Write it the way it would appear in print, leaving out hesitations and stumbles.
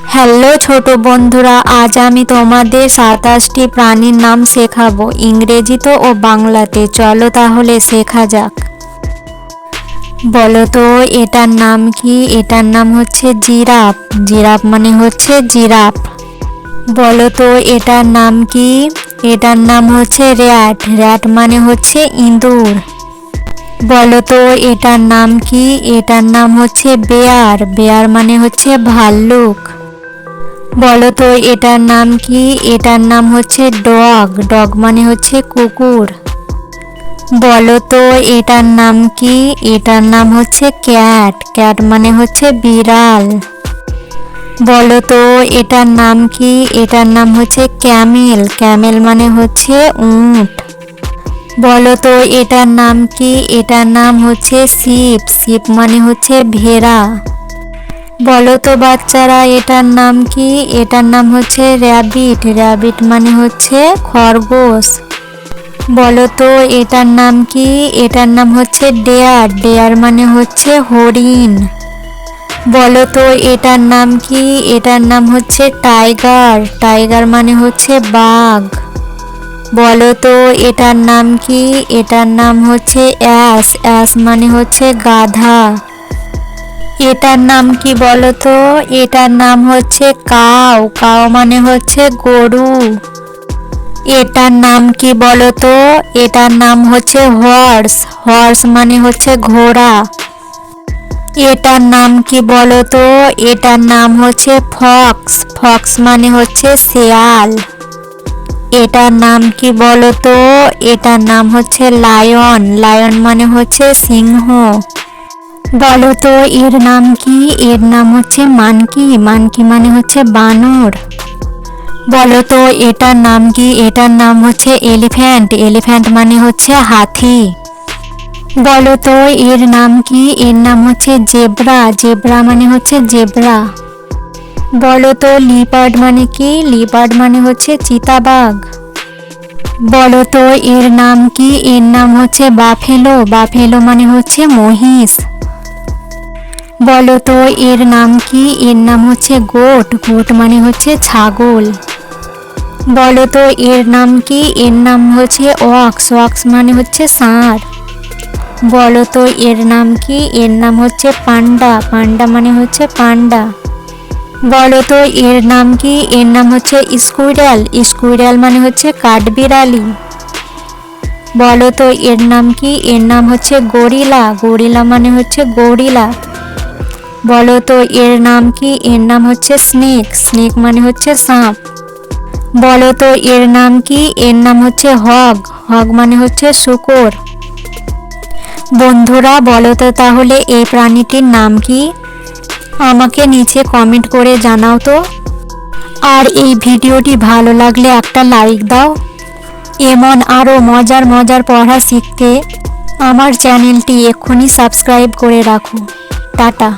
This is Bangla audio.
হ্যালো ছোট বন্ধুরা, আজ আমি তোমাদের 27টি প্রাণীর নাম শেখাবো ইংরেজিতে ও বাংলাতে। চলো তাহলে শেখা যাক। বলো তো এটার নাম কি? এটার নাম হচ্ছে জিরাফ। জিরাফ মানে হচ্ছে জিরাফ। বলো তো এটার নাম কি? এটার নাম হচ্ছে র্যাট। র্যাট মানে হচ্ছে ইঁদুর। বলো তো এটার নাম কি? এটার নাম হচ্ছে বেয়ার। বেয়ার মানে হচ্ছে ভাল্লুক। বলো তো এটার নাম কি? এটার নাম হচ্ছে ডগ। ডগ মানে হচ্ছে কুকুর। বলো তো এটার নাম কি? এটার নাম হচ্ছে ক্যাট। ক্যাট মানে হচ্ছে বিড়াল। বলো তো এটার নাম কি? এটার নাম হচ্ছে ক্যামেল। ক্যামেল মানে হচ্ছে উট। বলো তো এটার নাম কি? এটার নাম হচ্ছে শিপ। শিপ মানে হচ্ছে ভেড়া। বলো তো বাচ্চারা এটার নাম কি? এটার নাম হচ্ছে র্যাবিট। র্যাবিট মানে হচ্ছে খরগোশ। বলো তো এটার নাম কি? এটার নাম হচ্ছে ডেয়ার। ডেয়ার মানে হচ্ছে হরিণ। বলো তো এটার নাম কি? এটার নাম হচ্ছে টাইগার। টাইগার মানে হচ্ছে বাঘ। বলো তো এটার নাম কি? এটার নাম হচ্ছে অ্যাশ। অ্যাশ মানে হচ্ছে গাধা। এটার নাম কি বলো তো? এটার নাম হচ্ছে কাউ। কাউ মানে হচ্ছে গরু। এটার নাম কি বলো তো? এটার নাম হচ্ছে হর্স। হর্স মানে হচ্ছে ঘোড়া। এটার নাম কি বলো তো? এটার নাম হচ্ছে ফক্স। ফক্স মানে হচ্ছে শেয়াল। এটার নাম কি বলো তো? এটার নাম হচ্ছে লায়ন। লায়ন মানে হচ্ছে সিংহ। বলো তো এর নাম কি? এর নাম হচ্ছে মানকি। মানকি মানে হচ্ছে বানর। বলো তো এটার নাম কি? এটার নাম হচ্ছে এলিফ্যান্ট। এলিফ্যান্ট মানে হচ্ছে হাতি। বলো তো এর নাম কি? এর নাম হচ্ছে জেব্রা। জেব্রা মানে হচ্ছে জেব্রা। বলো তো লিপার্ড মানে কি? লিপার্ড মানে হচ্ছে চিতাবাঘ। বলো তো এর নাম কি? এর নাম হচ্ছে বাফেলো। বাফেলো মানে হচ্ছে মহিষ। বলো তো এর নাম কি? এর নাম হচ্ছে গোট। গোট মানে হচ্ছে ছাগল। বলো তো এর নাম কি? এর নাম হচ্ছে অক্স। অক্স মানে হচ্ছে ষাঁড়। বলো তো এর নাম কি? এর নাম হচ্ছে পান্ডা। পান্ডা মানে হচ্ছে পান্ডা। বলো তো এর নাম কি? এর নাম হচ্ছে স্কুইরাল। স্কুইরাল মানে হচ্ছে কাঠবিড়ালি। বলো তো এর নাম কি? এর নাম হচ্ছে গরিলা। গরিলা মানে হচ্ছে গরিলা। বলো তো এর নাম কি? এর নাম হচ্ছে স্নেক। স্নেক মানে হচ্ছে সাপ। বলো তো এর নাম কি? এর নাম হচ্ছে হগ। হগ মানে হচ্ছে শূকর। বন্ধুরা বলো তো তাহলে এই প্রাণীটির নাম কি? আমাকে নিচে কমেন্ট করে জানাও তো। আর এই ভিডিওটি ভালো লাগলে একটা লাইক দাও। এমন আরও মজার মজার পড়া শিখতে আমার চ্যানেলটি এক্ষুনি সাবস্ক্রাইব করে রাখো। টাটা।